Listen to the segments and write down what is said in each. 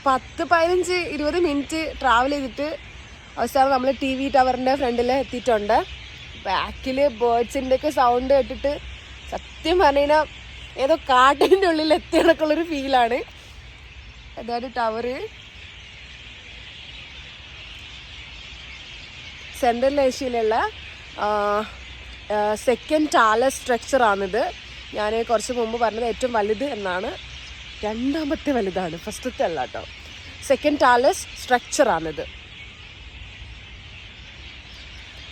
10-15-20 travel ചെയ്തിട്ട് അവസാനം നമ്മൾ TV ടവറിൻ്റെ ഫ്രണ്ടിൽ എത്തിയിട്ടുണ്ട്. ബാക്കിൽ ബേർഡ്സിൻ്റെ ഒക്കെ സൗണ്ട് കേട്ടിട്ട് സത്യം പറഞ്ഞു കഴിഞ്ഞാൽ ഏതോ കാട്ടിൻ്റെ ഉള്ളിൽ എത്തിയണക്കുള്ളൊരു ഫീലാണ്. അതാണ് ടവറ്. സെൻട്രൽ ഏഷ്യയിലുള്ള സെക്കൻഡ് ടാലസ്റ്റ് സ്ട്രക്ചറാണിത്. ഞാൻ കുറച്ച് മുമ്പ് പറഞ്ഞത് ഏറ്റവും വലുത് എന്നാണ്. രണ്ടാമത്തെ വലുതാണ്, ഫസ്റ്റത്തെ അല്ല കേട്ടോ. Second tallest സ്ട്രക്ചറാണിത്.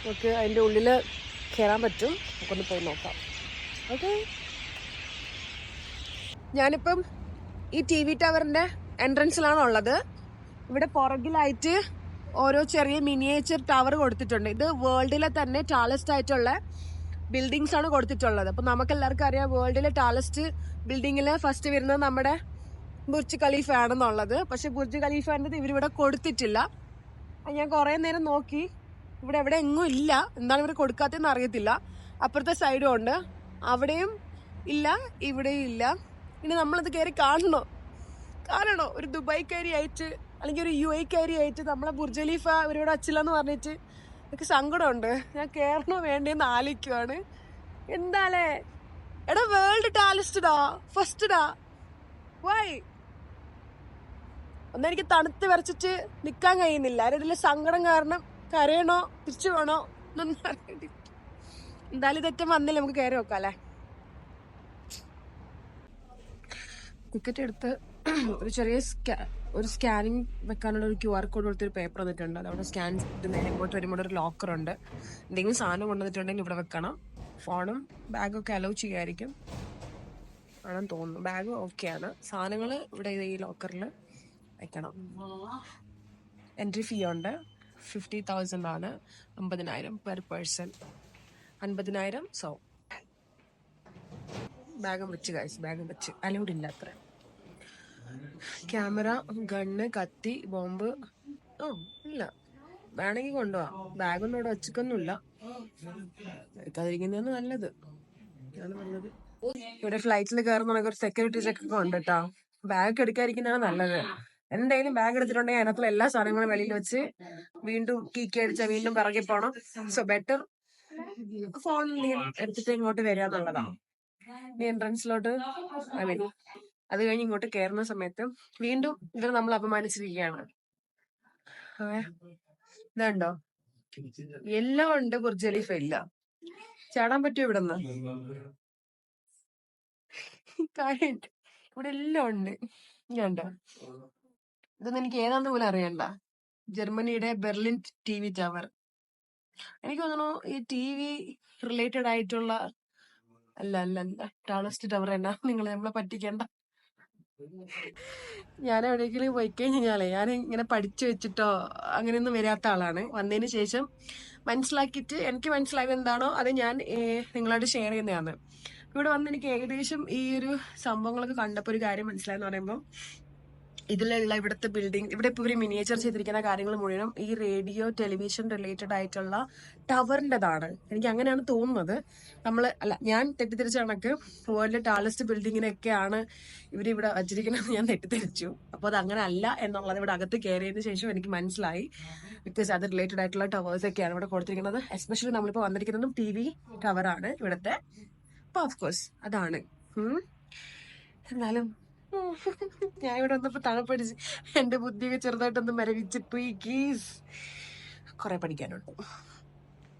നമുക്ക് അതിൻ്റെ ഉള്ളിൽ കയറാൻ പറ്റും. നമുക്കൊന്ന് പോയി നോക്കാം. ഓക്കെ, ഞാനിപ്പം ഈ TV ടവറിൻ്റെ എൻട്രൻസിലാണ് ഉള്ളത്. ഇവിടെ പുറകിലായിട്ട് ഓരോ ചെറിയ മിനിയേച്ചർ ടവർ കൊടുത്തിട്ടുണ്ട്. ഇത് വേൾഡിലെ തന്നെ ടാലസ്റ്റ് ആയിട്ടുള്ള ബിൽഡിങ്സ് ആണ് കൊടുത്തിട്ടുള്ളത്. അപ്പം നമുക്കെല്ലാവർക്കും അറിയാം വേൾഡിലെ ടാലസ്റ്റ് ബിൽഡിങ്ങിൽ ഫസ്റ്റ് വരുന്നത് നമ്മുടെ ബുർജ് ഖലീഫ ആണെന്നുള്ളത്. പക്ഷെ ബുർജ് ഖലീഫാൻ്റെ ഇവരിവിടെ കൊടുത്തിട്ടില്ല. ഞാൻ കുറേ നേരം നോക്കി, ഇവിടെ എവിടെ എങ്ങും ഇല്ല. എന്താണ് ഇവർ കൊടുക്കാത്തതെന്ന് അറിയത്തില്ല. അപ്പുറത്തെ സൈഡും ഉണ്ട്, അവിടെയും ഇല്ല, ഇവിടെയും ഇല്ല. ഇനി നമ്മളത് കയറി കാണണോ? ഒരു ദുബായ്ക്കാരി ആയിട്ട് അല്ലെങ്കിൽ ഒരു UAക്കാരി ആയിട്ട് നമ്മളെ ബുർജ് ഖലീഫ ഇവരോട് വച്ചില്ലെന്ന് പറഞ്ഞിട്ട് എനിക്ക് സങ്കടമുണ്ട്. ഞാൻ കയറണോ വേണ്ടേന്ന് ആലോചിക്കുവാണ്. എന്താലേ എടാ, വേൾഡ് ടാലസ്റ്റ്ഡാ, ഫസ്റ്റ്ഡാ. വൈ? ഒന്നെനിക്ക് തണുത്ത് വരച്ചിട്ട് നിൽക്കാൻ കഴിയുന്നില്ല. അതിൽ സങ്കടം കാരണം കരയണോ തിരിച്ചു വേണോ എന്നൊന്നും അറിയണ്ട. എന്തായാലും ഇതൊറ്റം വന്നില്ല, നമുക്ക് കയറി നോക്കാം അല്ലേ. ടിക്കറ്റ് എടുത്ത് ഒരു ചെറിയ ഒരു സ്കാനിങ് വെക്കാനുള്ള ഒരു QR കോഡ് കൊടുത്തൊരു പേപ്പർ വന്നിട്ടുണ്ട്. അതവിടെ സ്കാൻ ചെയ്ത് നേരെ ഇങ്ങോട്ട് വരുമ്പോൾ ഒരു ലോക്കറുണ്ട്. എന്തെങ്കിലും സാധനം കൊണ്ടുവന്നിട്ടുണ്ടെങ്കിൽ ഇവിടെ വെക്കണം. ഫോണും ബാഗൊക്കെ അലോ ചെയ്യായിരിക്കും ആണെന്ന് തോന്നുന്നു. ബാഗ് ഓക്കെയാണ്. സാധനങ്ങൾ ഇവിടെ ഈ ലോക്കറിൽ വെക്കണം. എൻട്രി ഫീ ഉണ്ട്. 50,000 ആണ്. 50,000 പെർ പേഴ്സൺ. 50,000. സോ ബാഗും വെച്ച് ഗൈസ്, ബാഗും വെച്ച് അലൗഡ് ഇല്ല അത്ര. ക്യാമറ, ഗണ്ണ്, കത്തി, ബോംബ് ഇല്ല. വേണമെങ്കിൽ കൊണ്ടുപോവാം. ബാഗൊന്നും ഇവിടെ വെച്ചിക്കൊന്നുമില്ല. എടുക്കാതിരിക്കുന്നതാണ് നല്ലത്. ഇവിടെ ഫ്ലൈറ്റിൽ കയറുന്ന ഒരു സെക്യൂരിറ്റി ചെക്ക് ഒക്കെ ഉണ്ട് കേട്ടോ. ബാഗ് എടുക്കാതിരിക്കുന്നതാണ് നല്ലത്. എന്തായാലും ബാഗ് എടുത്തിട്ടുണ്ടെങ്കിൽ അതിനകത്തുള്ള എല്ലാ സാധനങ്ങളും വെളിയിൽ വെച്ച് വീണ്ടും കീക്കി അടിച്ചാൽ വീണ്ടും പിറകെ പോണം. സോ ബെറ്റർ ഫോൺ എടുത്തിട്ട് ഇങ്ങോട്ട് വരിക എന്നുള്ളതാണ്. എൻട്രൻസിലോട്ട് അത് കഴിഞ്ഞ് ഇങ്ങോട്ട് കയറുന്ന സമയത്ത് വീണ്ടും ഇവർ നമ്മൾ അപമാനിച്ചിരിക്കുകയാണ്. ഇതുണ്ടോ, എല്ലാം ഉണ്ട്, ബുർജ് ഖലീഫ ഇല്ല. ചാടാൻ പറ്റുമോ ഇവിടെ നിന്ന്? കാര്യമായിട്ട് ഇവിടെ എല്ലാം ഉണ്ട്. ഇതുണ്ടോ, ഇതൊന്നും എനിക്ക് ഏതാന്ന് പോലും അറിയണ്ട. ജർമ്മനിയുടെ ബെർലിൻ TV ടവർ. എനിക്ക് തോന്നുന്നു ഈ TV റിലേറ്റഡ് ആയിട്ടുള്ള അല്ല ടാലസ്റ്റ് ടവർ എന്നാ. നിങ്ങൾ നമ്മളെ പറ്റിക്കണ്ട. ഞാൻ എവിടെയെങ്കിലും പോയി കഴിഞ്ഞാലേ ഞാൻ ഇങ്ങനെ പഠിച്ചു വെച്ചിട്ടോ അങ്ങനെയൊന്നും വരാത്ത ആളാണ്. വന്നതിന് ശേഷം മനസ്സിലാക്കിയിട്ട് എനിക്ക് മനസ്സിലായത് എന്താണോ അത് ഞാൻ നിങ്ങളോട് ഷെയർ ചെയ്യുന്നതാണ്. ഇവിടെ വന്ന് എനിക്ക് ഏകദേശം ഈ ഒരു സംഭവങ്ങളൊക്കെ കണ്ടപ്പോൾ ഒരു കാര്യം മനസ്സിലായെന്ന് പറയുമ്പോൾ, ഇതിലുള്ള ഇവിടുത്തെ ബിൽഡിംഗ്, ഇവിടെ ഇപ്പോൾ ഇവർ മിനിയേച്ചർ ചെയ്തിരിക്കുന്ന കാര്യങ്ങൾ മുഴുവനും ഈ റേഡിയോ ടെലിവിഷൻ റിലേറ്റഡ് ആയിട്ടുള്ള ടവറിൻ്റെതാണ്. എനിക്ക് അങ്ങനെയാണ് തോന്നുന്നത്. ഞാൻ തെറ്റിദ്ധരിച്ച കണക്ക് വേൾഡ് ടാലസ്റ്റ് ബിൽഡിങ്ങിനൊക്കെയാണ് ഇവരിവിടെ വച്ചിരിക്കുന്നത് ഞാൻ തെറ്റിദ്ധരിച്ചു. അപ്പോൾ അത് അങ്ങനെ അല്ല എന്നുള്ളത് ഇവിടെ അകത്ത് കയറിയതിന് ശേഷം എനിക്ക് മനസ്സിലായി. ബിക്കോസ് അത് റിലേറ്റഡ് ആയിട്ടുള്ള ടവേഴ്സ് ഒക്കെയാണ് ഇവിടെ കൊടുത്തിരിക്കുന്നത്. എസ്പെഷ്യലി നമ്മളിപ്പോൾ വന്നിരിക്കുന്നതും TV ടവറാണ് ഇവിടുത്തെ. അപ്പോൾ ഓഫ്കോഴ്സ് അതാണ്. എന്നാലും ഞാൻ ഇവിടെ വന്നപ്പോ തണുപ്പടിച്ച് എന്റെ ബുദ്ധിയൊക്കെ ചെറുതായിട്ടൊന്ന് മരവിച്ചിപ്പോയി. ഗീസ് കുറെ പഠിക്കാനുണ്ട്,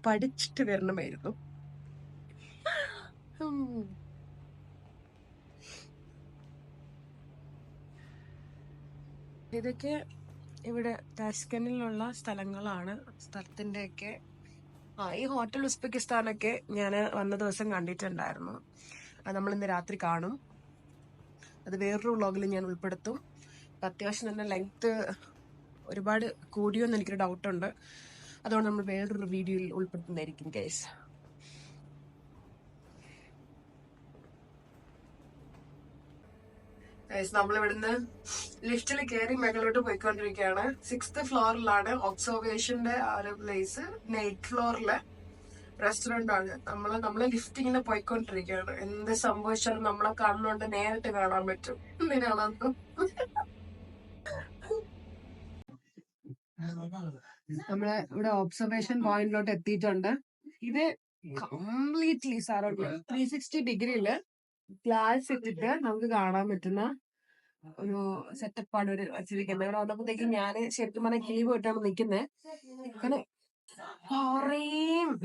പഠിച്ചിട്ട് വരണമായിരുന്നു. ഇതൊക്കെ ഇവിടെ താഷ്കനിലുള്ള സ്ഥലങ്ങളാണ്. സ്ഥലത്തിൻ്റെയൊക്കെ ഈ ഹോട്ടൽ ഉസ്ബെക്കിസ്ഥാനൊക്കെ ഞാൻ വന്ന ദിവസം കണ്ടിട്ടുണ്ടായിരുന്നു. അത് നമ്മളിന്ന് രാത്രി കാണും. അത് വേറൊരു വ്ളോഗിൽ ഞാൻ ഉൾപ്പെടുത്തും. അത്യാവശ്യം തന്നെ ലെങ്ത് ഒരുപാട് കൂടിയോന്ന് എനിക്കൊരു ഡൗട്ടുണ്ട്. അതുകൊണ്ട് നമ്മൾ വേറൊരു വീഡിയോയിൽ ഉൾപ്പെടുത്തുന്നതായിരിക്കും ഗൈസ്. നമ്മളിവിടുന്ന് ലിഫ്റ്റിൽ കയറി മേഖലോട്ട് പോയിക്കൊണ്ടിരിക്കുകയാണ്. 6th ഫ്ലോറിലാണ് ഒബ്സർവേഷന്റെ ആ ഒരു പ്ലേസ്. 8th ഫ്ലോറിലെ റെസ്റ്റോറന്റ് ആണ്. നമ്മള് ലിഫ്റ്റ് ഇങ്ങനെ പോയിക്കൊണ്ടിരിക്കുകയാണ്. എന്ത് സംഭവിച്ചാലും നമ്മളെ കാണുന്നോണ്ട് നേരിട്ട് കാണാൻ പറ്റും. എന്തിനാണെന്ന് നമ്മള് ഇവിടെ ഒബ്സർവേഷൻ പോയിന്റിലോട്ട് എത്തിയിട്ടുണ്ട്. ഇത് കംപ്ലീറ്റ്ലി സറൗണ്ട് 360 ഡിഗ്രിയില് ഗ്ലാസ് ഇട്ടിട്ട് നമുക്ക് കാണാൻ പറ്റുന്ന ഒരു സെറ്റപ്പാണ് ഒരു വെച്ചിരിക്കുന്നത്. ഇവിടെ വന്നപ്പോഴത്തേക്കും ഞാൻ ശരിക്കും പറഞ്ഞാൽ ലീവ് കിട്ടാണ് നിൽക്കുന്നത്. അങ്ങനെ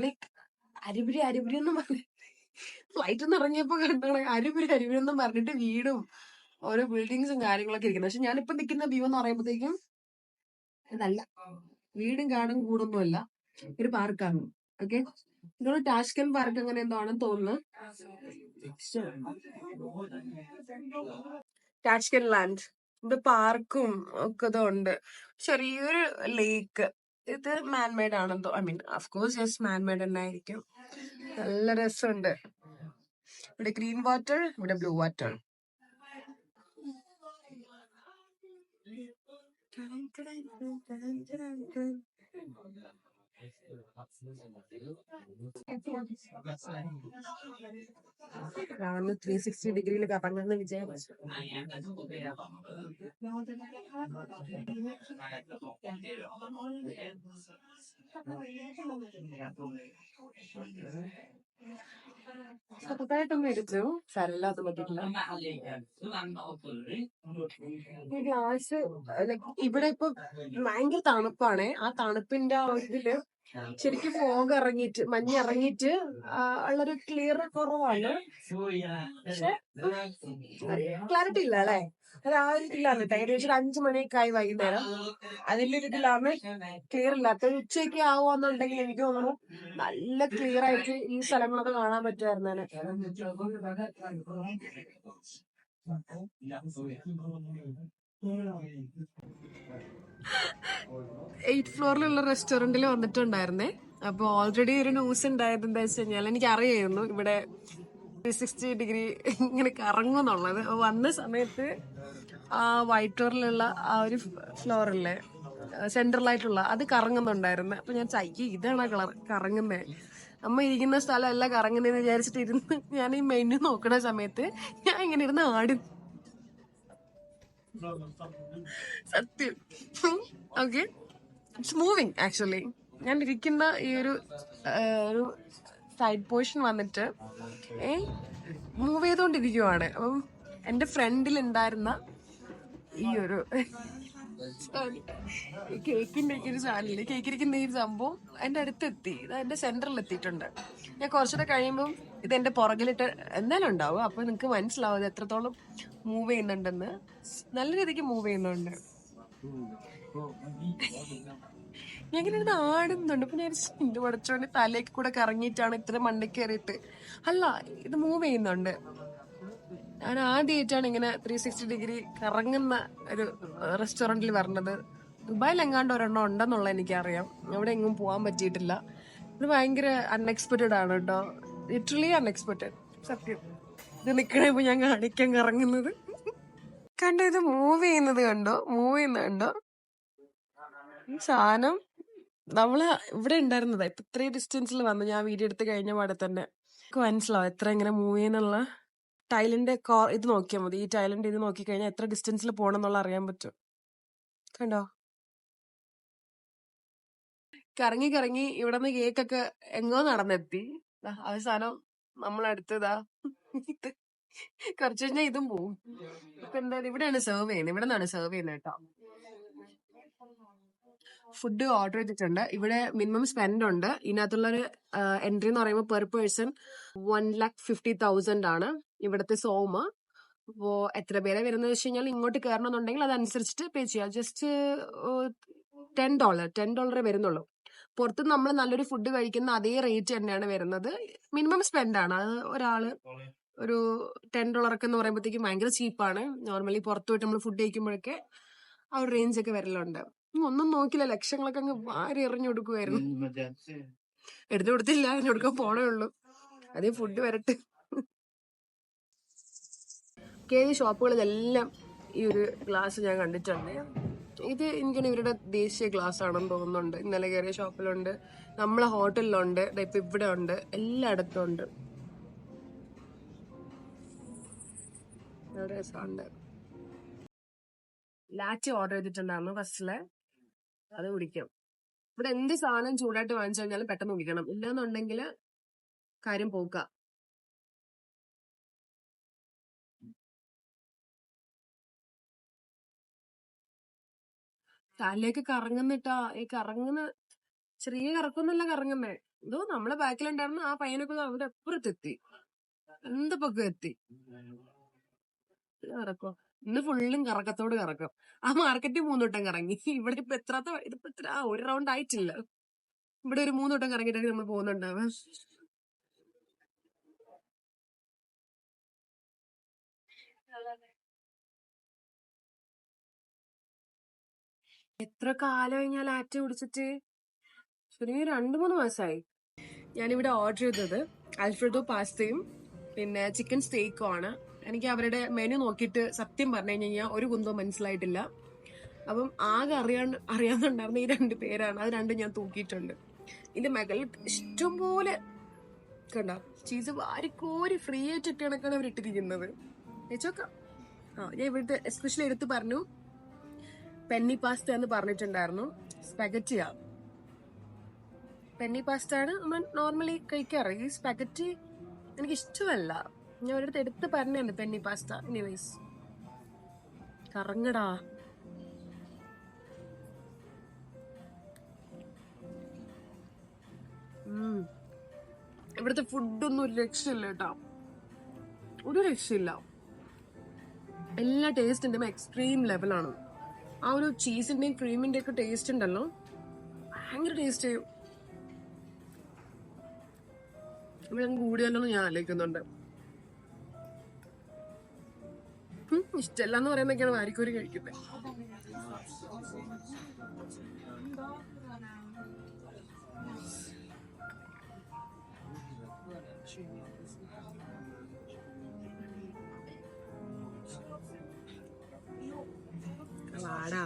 ലൈക്ക് അരിപിരി അരിപിരി എന്നും പറഞ്ഞു ഫ്ലൈറ്റ് നിന്ന് ഇറങ്ങിയപ്പോ കണ്ടാണ് അരിപിരി അരിപിരി എന്നും പറഞ്ഞിട്ട് വീടും ഓരോ ബിൽഡിങ്സും കാര്യങ്ങളൊക്കെ ഇരിക്കുന്നത്. പക്ഷെ ഞാനിപ്പോ നിൽക്കുന്ന വ്യൂ എന്ന് പറയുമ്പോഴത്തേക്കും ഇതല്ല, വീടും കാടും കൂടൊന്നുമല്ല, ഒരു പാർക്കാണ്. ഓക്കെ, ഇതൊരു ടാഷ്കൻ പാർക്ക് അങ്ങനെ എന്തോ ആണെന്ന് തോന്നുന്നു. ടാഷ്കൻ ലാൻഡ്, ഇത് പാർക്കും ഒക്കെ ഇതുണ്ട്. ചെറിയൊരു ലേക്ക്. ഇത് മാൻമെയ്ഡ് ആണെന്തോ, I mean of course yes manmade തന്നെ ആയിരിക്കും. നല്ല രസമുണ്ട്. ഇവിടെ ഗ്രീൻ വാട്ടർ, ഇവിടെ ബ്ലൂ വാട്ടർ. അന്ന് 360 ഡിഗ്രിയിൽ കറങ്ങുന്ന വിജയം. ചെറുതായിട്ടൊന്നും എടുത്തു, സരല്ലാതെ പറ്റില്ല. ഈ ഗ്ലാസ് ഇവിടെ ഇപ്പൊ ഭയങ്കര തണുപ്പാണ്. ആ തണുപ്പിന്റെ ആ ഒരു ഇതില് ശരിക്കും ഫോഗ് ഇറങ്ങിയിട്ട് മഞ്ഞിറങ്ങിയിട്ട് ഉള്ളൊരു ക്ലിയർ കുറവാണ്. പക്ഷെ ക്ലാരിറ്റി ഇല്ല അല്ലെ, അത് ആ ഒരു ഇതിലാണ്. ഏകദേശം 5 മണിയൊക്കെ ആയി വൈകുന്നേരം. അതിന്റെ ഒരു ഇതിലാണ് ക്ലിയർ ഇല്ലാത്ത. ഉച്ചയ്ക്ക് ആവുമെന്നുണ്ടെങ്കിൽ എനിക്ക് തോന്നുന്നു നല്ല ക്ലിയർ ആയിട്ട് ഈ സ്ഥലങ്ങളൊക്കെ കാണാൻ പറ്റുമായിരുന്നേനെ. 8th ഫ്ലോറിലുള്ള റെസ്റ്റോറന്റിൽ വന്നിട്ടുണ്ടായിരുന്നേ. അപ്പൊ ഓൾറെഡി ഒരു ന്യൂസ് ഉണ്ടായത് എന്താ വെച്ച് കഴിഞ്ഞാൽ, എനിക്ക് അറിയായിരുന്നു ഇവിടെ 360 ഡിഗ്രി ഇങ്ങനെ കറങ്ങും എന്നുള്ളത്. വന്ന സമയത്ത് ആ വൈറ്റ് ഫ്ലോറിലുള്ള ആ ഒരു ഫ്ലോറില്ലേ സെൻട്രലായിട്ടുള്ള അത് കറങ്ങുന്നുണ്ടായിരുന്നു. അപ്പൊ ഞാൻ ഇതാണ് കറങ്ങുന്നേ, അമ്മ ഇരിക്കുന്ന സ്ഥലം അല്ല കറങ്ങുന്നതെന്ന് വിചാരിച്ചിട്ട് ഇരുന്ന് ഞാൻ ഈ മെനു നോക്കുന്ന സമയത്ത് ഞാൻ ഇങ്ങനെ ഇരുന്ന് ആടും. സത്യം. Okay, it's moving actually. ഞാൻ ഇരിക്കുന്ന ഈ ഒരു സൈഡ് പോർഷൻ വന്നിട്ട് മൂവ് ചെയ്തോണ്ടിരിക്കുവാണ്. അപ്പം എന്റെ ഫ്രണ്ടിൽ ഉണ്ടായിരുന്ന ഈ ഒരു കേക്കിന്റെ ഒരു ചാനലില് കേക്കിരിക്കുന്ന ഈ സംഭവം എന്റെ അടുത്തെത്തി, ഇത് എന്റെ സെന്ററിൽ എത്തിയിട്ടുണ്ട്. ഞാൻ കുറച്ചുകൂടെ കഴിയുമ്പം ഇത് എന്റെ പുറകിലിട്ട് എന്തായാലും ഉണ്ടാവും. അപ്പൊ നിങ്ങക്ക് മനസ്സിലാവും ഇത് എത്രത്തോളം മൂവ് ചെയ്യുന്നുണ്ടെന്ന്. നല്ല രീതിക്ക് മൂവ് ചെയ്യുന്നുണ്ട്. ഞാൻ ഇങ്ങനെ ഇരുന്ന് ആടുന്നുണ്ട്. അപ്പൊ ഞാൻ എന്റെ പടച്ചോന്റെ തലേക്ക് കൂടെ കറങ്ങിയിട്ടാണ് ഇത്ര മണ്ടയ്ക്ക് കയറിയിട്ട്. അല്ല, ഇത് മൂവ് ചെയ്യുന്നുണ്ട്. ഞാൻ ആദ്യമായിട്ടാണ് ഇങ്ങനെ 360 ഡിഗ്രി കറങ്ങുന്ന ഒരു റെസ്റ്റോറന്റിൽ പറഞ്ഞത്. ദുബായിൽ എങ്ങാണ്ട് ഒരെണ്ണം ഉണ്ടെന്നുള്ള എനിക്കറിയാം, അവിടെ എങ്ങും പോകാൻ പറ്റിയിട്ടില്ല. ഇത് ഭയങ്കര അൺഎക്സ്പെക്റ്റഡ് ആണ് കേട്ടോ, ലിറ്ററലി അൺഎക്സ്പെക്റ്റഡ്. സത്യം, ഇത് നിക്കണേപ്പോ ഞാൻ കാണിക്കാൻ കറങ്ങുന്നത് കണ്ടോ, ഇത് മൂവ് ചെയ്യുന്നത് കണ്ടോ, മൂവ് ചെയ്യുന്നത് കണ്ടോ. ഈ സാധനം നമ്മള് ഇവിടെ ഉണ്ടായിരുന്നതാ, ഇപ്പൊ ഇത്രയും ഡിസ്റ്റൻസിൽ വന്നു ഞാൻ വീഡിയോ എടുത്ത് കഴിഞ്ഞ പാടെ തന്നെ. മനസ്സിലാവും എത്ര ഇങ്ങനെ മൂവ് ചെയ്യുന്നുള്ള. ടൈലിന്റെ ഇത് നോക്കിയാൽ മതി, ഈ ടൈലിന്റെ ഇത് നോക്കിക്കഴിഞ്ഞാൽ എത്ര ഡിസ്റ്റൻസിൽ പോകണം എന്നുള്ള അറിയാൻ പറ്റും. കണ്ടോ, കറങ്ങി കറങ്ങി ഇവിടെ നിന്ന് കേക്കൊക്കെ എങ്ങോ നടന്നെത്തി. അവസാനം നമ്മളടുത്തതാ ഇത്. കുറച്ച് കഴിഞ്ഞാൽ ഇതും പോവും. ഇപ്പൊ എന്തായാലും ഇവിടെയാണ് സെർവ് ചെയ്യുന്നത്, ഇവിടെ നിന്നാണ് സെർവ് ചെയ്യുന്നത് കേട്ടോ. ഫുഡ് ഓർഡർ ചെയ്തിട്ടുണ്ട്. ഇവിടെ മിനിമം സ്പെൻഡ് ഉണ്ട്. ഇതിനകത്തുള്ളൊരു എൻട്രി എന്ന് പറയുമ്പോൾ പെർ പേഴ്സൺ 1,50,000 ആണ് ഇവിടുത്തെ സോമ. അപ്പോ എത്ര പേരെ വരുന്നത് വെച്ച് കഴിഞ്ഞാൽ ഇങ്ങോട്ട് കയറണമെന്നുണ്ടെങ്കിൽ അതനുസരിച്ചിട്ട് പേ ചെയ്യാം. ജസ്റ്റ് $10 വരുന്നുള്ളൂ. പുറത്ത് നമ്മൾ നല്ലൊരു ഫുഡ് കഴിക്കുന്ന അതേ റേറ്റ് തന്നെയാണ് വരുന്നത്. മിനിമം സ്പെൻഡ് ആണ്. അത് ഒരാള് ഒരു $10 ഒക്കെ എന്ന് പറയുമ്പോഴത്തേക്കും ഭയങ്കര ചീപ്പാണ്. നോർമലി പുറത്ത് പോയിട്ട് നമ്മൾ ഫുഡ് കഴിക്കുമ്പോഴൊക്കെ ആ ഒരു റേഞ്ച് ഒക്കെ വരലുണ്ട്. ഒന്നും നോക്കില്ല, ലക്ഷങ്ങളൊക്കെ അങ്ങ് വാരി എറിഞ്ഞു കൊടുക്കുമായിരുന്നു. എടുത്തു കൊടുത്തില്ല, അതിന് കൊടുക്കാൻ പോണേ ഉള്ളൂ. അതേ ഫുഡ് വരട്ടെ. ഈ ഷോപ്പുകളിലെല്ലാം ഈ ഒരു ഗ്ലാസ് ഞാൻ കണ്ടിട്ടുണ്ട്. ഇത് എനിക്കാണ് ഇവരുടെ ദേശീയ ഗ്ലാസ് ആണെന്ന് തോന്നുന്നുണ്ട്. ഇന്നലെ കയറിയ ഷോപ്പിലുണ്ട്, നമ്മളെ ഹോട്ടലിലുണ്ട്, ഇപ്പൊ ഇവിടെ ഉണ്ട്, എല്ലായിടത്തും ഉണ്ട്. രസമുണ്ട്. ലാച്ചി ഓർഡർ ചെയ്തിട്ടുണ്ടായിരുന്നു ഫസ്റ്റില്. അത് കുടിക്കാം. ഇവിടെ എന്ത് സാധനം ചൂടായിട്ട് വാങ്ങിച്ചു കഴിഞ്ഞാലും പെട്ടെന്ന് കുടിക്കണം, ഇല്ലാന്നുണ്ടെങ്കിൽ കാര്യം പോക്ക. തലയൊക്കെ കറങ്ങുന്നിട്ടാ, ഈ കറങ്ങുന്ന ചെറിയ കറക്കൊന്നല്ല കറങ്ങുന്നേ. ഇതോ നമ്മളെ ബാക്കിലുണ്ടായിരുന്ന ആ പയ്യനൊക്കെ അവിടെ അപ്പുറത്തെത്തി, എന്ത് പൊക്കം എത്തി കറക്കോ. ഇന്ന് ഫുള്ളും കറക്കത്തോട് കറക്കം. ആ മാർക്കറ്റിൽ 3 വട്ടം കറങ്ങി. ഇവിടെ ഇപ്പൊ ഇതിപ്പോ എത്ര, ഒരു റൗണ്ട് ആയിട്ടില്ല. ഇവിടെ ഒരു 3 വട്ടം കറങ്ങിയിട്ടാണ് നമ്മൾ പോകുന്നുണ്ടാവുക. എത്ര കാലമായി ഞാൻ ലാറ്റ കുടിച്ചിട്ട്? ശരിക്കും 2-3 മാസമായി. ഞാനിവിടെ ഓർഡർ ചെയ്തത് ആൽഫ്രെഡോ പാസ്തയും പിന്നെ ചിക്കൻ സ്റ്റേക്കും ആണ്. എനിക്ക് അവരുടെ മെനു നോക്കിയിട്ട് സത്യം പറഞ്ഞു കഴിഞ്ഞാൽ ഒരു കുന്തവും മനസ്സിലായിട്ടില്ല. അപ്പം ആകെ അറിയാന്നുണ്ടായിരുന്ന ഈ 2 പേരാണ്. അത് 2 ഞാൻ തൂക്കിയിട്ടുണ്ട്. ഇതിന്റെ മകളിൽ ഇഷ്ടംപോലെ കണ്ട ചീസ് വാരിക്കോരി ഫ്രീ ആയിട്ട് കണക്കാണ് അവർ ഇട്ടിരിക്കുന്നത്. വെച്ചോക്കാം. ഞാൻ ഇവിടുത്തെ എസ്പെഷ്യലി എടുത്ത് പറഞ്ഞു പെന്നി പാസ്ത എന്ന് പറഞ്ഞിട്ടുണ്ടായിരുന്നു. സ്പെഗറ്റിയാ, പെന്നി പാസ്ത ആണ് നമ്മൾ നോർമലി കഴിക്കാറ്. ഈ സ്പെഗറ്റി എനിക്ക് ഇഷ്ടമല്ല. ഞാൻ ഒരിടത്ത് എടുത്ത് പറഞ്ഞാണ് പെന്നി പാസ്ത. എനിവേസ് കറങ്ങടാ. ഇവിടുത്തെ ഫുഡൊന്നും ഒരു രക്ഷയില്ല കേട്ടോ, ഒരു രക്ഷയില്ല. എല്ലാ ടേസ്റ്റിന്റെയും എക്സ്ട്രീം ലെവലാണ്. ആ ഒരു ചീസിന്റെയും ക്രീമിന്റെ ഒക്കെ ടേസ്റ്റ് ഉണ്ടല്ലോ, ഭയങ്കര ടേസ്റ്റ്. ഇവിടെ കൂടിയല്ലോ ഞാൻ ആലോചിക്കുന്നുണ്ട്. ഇഷ്ടമല്ല എന്ന് പറയുന്നൊക്കെയാണ് വാരിക്കോരി കഴിക്കുന്നത്. വാടാ,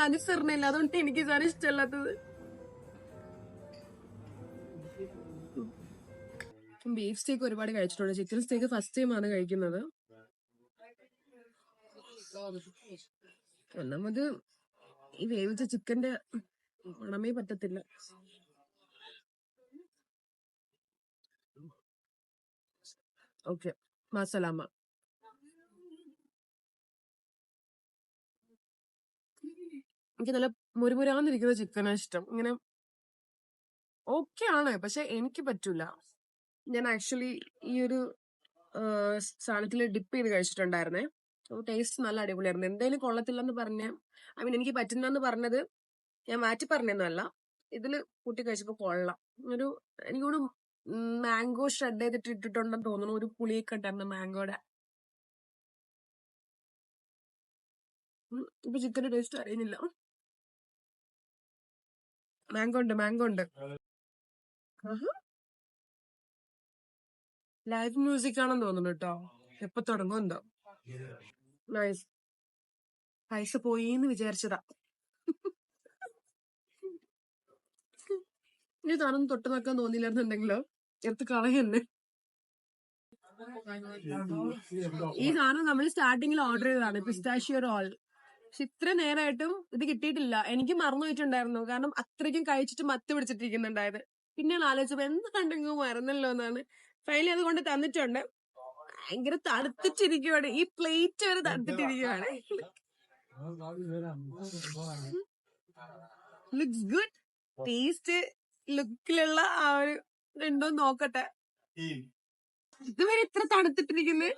അനുസരണയില്ല, അതുകൊണ്ട് എനിക്ക് ഇതാണ് ഇഷ്ടമല്ലാത്തത്. ബീഫ് സ്റ്റേക്ക് ഒരുപാട് കഴിച്ചിട്ടുണ്ട്. ചിക്കൻ സ്റ്റേക്ക് ഫസ്റ്റ് ടൈമാണ് കഴിക്കുന്നത്. ഒന്നാമത് ഈ വേവിച്ച ചിക്കന്റെ മണമേ പറ്റത്തില്ല. ഓക്കെ, മസാലാമ. എനിക്ക് നല്ല മുരുമുരാന്നിരിക്കുന്ന ചിക്കനാണ് ഇഷ്ടം. ഇങ്ങനെ ഓക്കെ ആണ്, പക്ഷെ എനിക്ക് പറ്റൂല. ഞാൻ ആക്ച്വലി ഈ ഒരു സാധനത്തിൽ ഡിപ്പ് ചെയ്ത് കഴിച്ചിട്ടുണ്ടായിരുന്നേ. ടേസ്റ്റ് നല്ല അടിപൊളിയായിരുന്നു. എന്തായാലും കൊള്ളത്തില്ലെന്ന് പറഞ്ഞ, എനിക്ക് പറ്റുന്നെന്ന് പറഞ്ഞത് ഞാൻ മാറ്റി പറഞ്ഞൊന്നുമല്ല, ഇതില് കൂട്ടി കഴിച്ചപ്പോ കൊള്ളാം. എനിക്കൊരു മാംഗോ ഷ്രെഡ് ചെയ്തിട്ട് ഇട്ടിട്ടുണ്ടെന്ന് തോന്നുന്നു. ഒരു പുളിയൊക്കെ ഉണ്ടായിരുന്നു മാംഗോയുടെ. ഇപ്പൊ ചിക്കന്റെ ടേസ്റ്റ് അറിയുന്നില്ല. മാംഗോ ഉണ്ട്. ലൈവ് മ്യൂസിക് ആണെന്ന് തോന്നുന്നു കേട്ടോ. എപ്പൊ തുടങ്ങും എന്തോ. നൈസ്. പൈസ പോയിന്ന് വിചാരിച്ചതാ. ഇനി താനൊന്നും തൊട്ട് നോക്കാൻ തോന്നിയില്ലായിരുന്നുണ്ടെങ്കിലോ എടുത്ത് കളയന്നെ. ഈ സാധനം നമ്മൾ സ്റ്റാർട്ടിങ്ങിൽ ഓർഡർ ചെയ്തതാണ്, പിസ്താഷ്യോ റോൾ. പക്ഷെ ഇത്ര നേരമായിട്ടും ഇത് കിട്ടിയിട്ടില്ല. എനിക്ക് മറന്നു പോയിട്ടുണ്ടായിരുന്നു, കാരണം അത്രയ്ക്കും കഴിച്ചിട്ട് മത്ത് പിടിച്ചിട്ടിരിക്കുന്നുണ്ടായത്. പിന്നെ ആലോചിച്ചപ്പോ എന്ത് കണ്ടെങ്കിൽ മറന്നല്ലോ എന്നാണ്. ഫൈനലി അത് കൊണ്ട് തന്നിട്ടുണ്ട്. ഭയങ്കര തണുത്തിട്ടിരിക്കുവാണ്, ഈ പ്ലേറ്റ് വരെ തണുത്തിട്ടിരിക്കുവാണ്. Looks good. ടേസ്റ്റ് ലുക്കിലുള്ള ആ ഒരു ഉണ്ടോ നോക്കട്ടെ. ഇതുവരെ ഇത്ര തണുത്തിട്ടിരിക്കുന്നത്.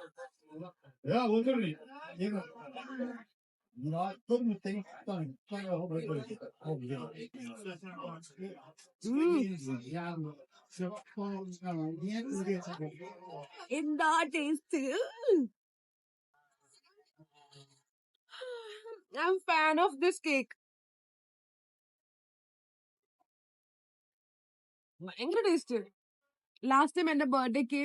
എന്താ taste. I am fan of this cake. ഭയങ്കര ടേസ്റ്റ്. ലാസ്റ്റ് ടൈം എന്റെ ബർത്ത്ഡേക്ക്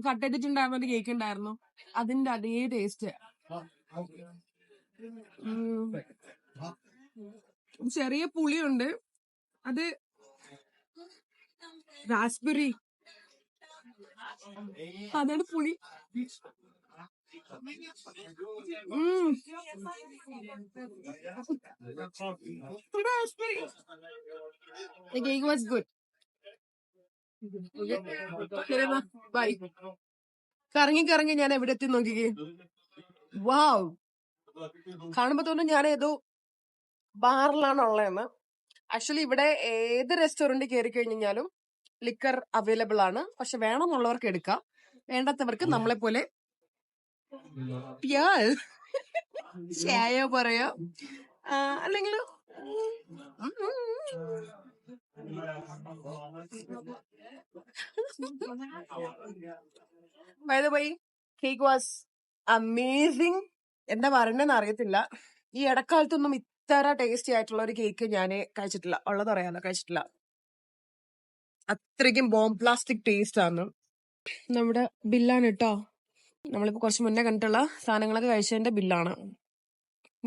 കട്ട് ചെയ്തിട്ടുണ്ടായിരുന്ന ഒരു കേക്ക് ഉണ്ടായിരുന്നു, അതിന്റെ അതേ ടേസ്റ്റ്. ചെറിയ പുളിയുണ്ട്, അത് റാസ്ബെറി, അതാണ് പുളി. The cake was good. Bye. കറങ്ങി കറങ്ങി ഞാൻ എവിടെ എത്തി നോക്കിക്കേ. വാവ്, കാണുമ്പോ തോന്നുന്നു ഞാൻ ഏതോ ബാറിലാണ് ഉള്ളതെന്ന്. ആക്ച്വലി ഇവിടെ ഏത് റെസ്റ്റോറന്റ് കയറി കഴിഞ്ഞാലും ലിക്കർ അവൈലബിൾ ആണ്. പക്ഷെ വേണമെന്നുള്ളവർക്ക് എടുക്കാം, വേണ്ടാത്തവർക്ക് നമ്മളെ പോലെ ചായ പറയാ, അല്ലെങ്കിൽ by the way cake was amazing. എന്താ പറയണെന്ന് അറിയത്തില്ല. ഈ ഇടക്കാലത്തൊന്നും ഇത്ര ടേസ്റ്റി ആയിട്ടുള്ള ഒരു കേക്ക് ഞാൻ കഴിച്ചിട്ടില്ല. ഉള്ളത് അറിയാലോ, കഴിച്ചിട്ടില്ല. അത്രയ്ക്കും ബോംബ് പ്ലാസ്റ്റിക് ടേസ്റ്റ് ആണ്. നമ്മുടെ ബില്ലാണ് കേട്ടോ. നമ്മളിപ്പോ കുറച്ച് മുന്നേ കണ്ടിട്ടുള്ള സാധനങ്ങളൊക്കെ കഴിച്ചതിന്റെ ബില്ലാണ്.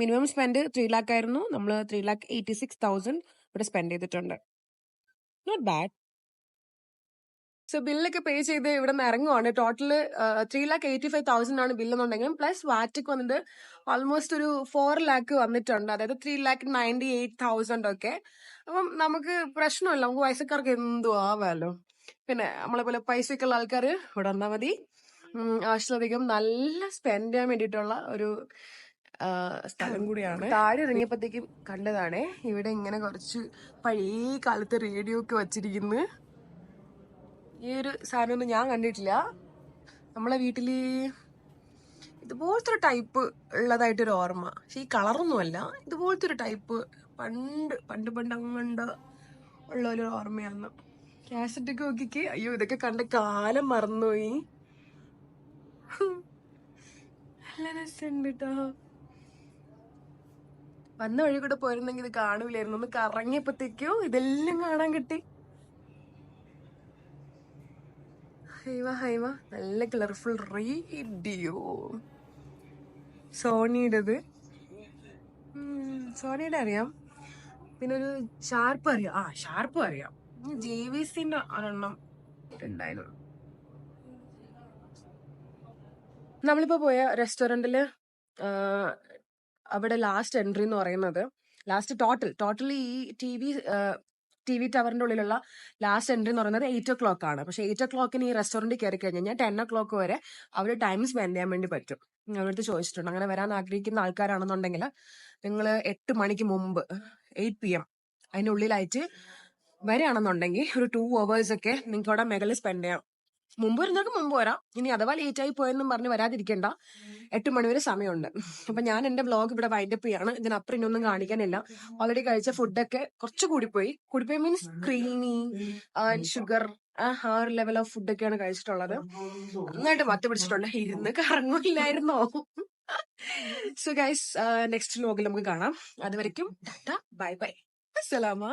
മിനിമം സ്പെൻഡ് 3 lakh ആയിരുന്നു. നമ്മൾ 3,86,000 ഇവിടെ സ്പെൻഡ് ചെയ്തിട്ടുണ്ട്. Not bad. സോ ബില്ലൊക്കെ പേ ചെയ്ത് ഇവിടെ നിന്ന് ഇറങ്ങുവാണ്. ടോട്ടല് 3,85,000 ആണ് ബില്ലെന്നുണ്ടെങ്കിലും പ്ലസ് വാറ്റൊക്കെ വന്നിട്ട് ഓൾമോസ്റ്റ് ഒരു 4 lakh വന്നിട്ടുണ്ട്. അതായത് 3,98,000 ഒക്കെ. അപ്പം നമുക്ക് പ്രശ്നമില്ല, നമുക്ക് വയസ്സക്കാർക്ക് എന്തും ആവാലോ. പിന്നെ നമ്മളെ പോലെ പൈസയൊക്കെ ഉള്ള ആൾക്കാർ ഇവിടെ വന്നാൽ മതി. ആവശ്യത്തിലധികം നല്ല സ്പെൻഡ് ചെയ്യാൻ വേണ്ടിയിട്ടുള്ള ഒരു സ്ഥലം കൂടിയാണ്. താഴെ ഇറങ്ങിയപ്പോഴത്തേക്കും കണ്ടതാണേ, ഇവിടെ ഇങ്ങനെ കുറച്ച് പഴയ കാലത്തെ റേഡിയോ ഒക്കെ വച്ചിരിക്കുന്നു. ഈ ഒരു സാധനമൊന്നും ഞാൻ കണ്ടിട്ടില്ല. നമ്മളെ വീട്ടില് ഇതുപോലത്തെ ഒരു ടൈപ്പ് ഉള്ളതായിട്ടൊരു ഓർമ്മ. പക്ഷെ ഈ കളറൊന്നുമല്ല, ഇതുപോലത്തെ ഒരു ടൈപ്പ് പണ്ട് പണ്ട് പണ്ട് അങ്ങണ്ട് ഉള്ള ഒരു ഓർമ്മയാണ്. കാസറ്റൊക്കെ നോക്കിക്ക്. അയ്യോ, ഇതൊക്കെ കണ്ട കാലം മറന്നുപോയി. നല്ല രസമുണ്ട് കേട്ടോ. വന്ന വഴി കൂടെ പോയിരുന്നെങ്കിൽ ഇത് കാണൂലായിരുന്നു. ഒന്ന് കറങ്ങിയപ്പോഴത്തേക്കോ ഇതെല്ലാം കാണാൻ കിട്ടി. ഹൈവ ഹൈവ, നല്ല കളർഫുൾ റേഡിയോ. സോണിയുടേത്, സോണിയുടെ അറിയാം. പിന്നെ ഒരു ഷാർപ്പ് അറിയാം. ഷാർപ്പ് അറിയാം. JVCന്റെ ഒരെണ്ണം ഉണ്ടായിരുന്നു. നമ്മളിപ്പോ പോയ റെസ്റ്റോറന്റില് അവിടെ ലാസ്റ്റ് എൻട്രി എന്ന് പറയുന്നത്, ലാസ്റ്റ് ടോട്ടൽ ഈ ടി വി ടവറിന്റെ ഉള്ളിലുള്ള ലാസ്റ്റ് എൻട്രി എന്ന് പറയുന്നത് 8 o'clock ആണ്. പക്ഷെ 8 o'clock ഈ റെസ്റ്റോറന്റിൽ കയറി കഴിഞ്ഞാൽ 10 o'clock വരെ അവിടെ ടൈം സ്പെൻഡ് ചെയ്യാൻ വേണ്ടി പറ്റും. അവരടുത്ത് ചോദിച്ചിട്ടുണ്ട്. അങ്ങനെ വരാൻ ആഗ്രഹിക്കുന്ന ആൾക്കാരാണെന്നുണ്ടെങ്കിൽ നിങ്ങൾ 8 മണിക്ക് മുമ്പ് 8 PM അതിനുള്ളിലായിട്ട് വരികയാണെന്നുണ്ടെങ്കിൽ ഒരു 2 hours ഒക്കെ നിങ്ങൾക്ക് അവിടെ മേഖല സ്പെൻഡ് ചെയ്യാം. മുമ്പ് വരുന്നവർക്ക് മുമ്പ് വരാം. ഇനി അഥവാ ലേറ്റ് ആയി പോയെന്നും പറഞ്ഞ് വരാതിരിക്കേണ്ട. 8 മണിവരെ സമയമുണ്ട്. അപ്പൊ ഞാൻ എന്റെ വ്ലോഗ് ഇവിടെ വൈൻഡപ്പ് ചെയ്യാണ്. ഇതിനപ്പുറം ഇനൊന്നും കാണിക്കാനില്ല. ഓൾറെഡി കഴിച്ച ഫുഡൊക്കെ കുറച്ച് കൂടിപ്പോയി മീൻസ് ക്രീമി ഷുഗർ ആ ഒരു ലെവൽ ഓഫ് ഫുഡൊക്കെയാണ് കഴിച്ചിട്ടുള്ളത്. നന്നായിട്ട് മത്ത പിടിച്ചിട്ടുണ്ട്. ഇരുന്ന് കറങ്ങില്ലായിരുന്നോ? സോ ഗൈസ്, നെക്സ്റ്റ് വ്ലോഗിൽ നമുക്ക് കാണാം. അതുവരെയ്ക്കും ടാറ്റ, ബൈ ബൈ, അസ്സലാമ.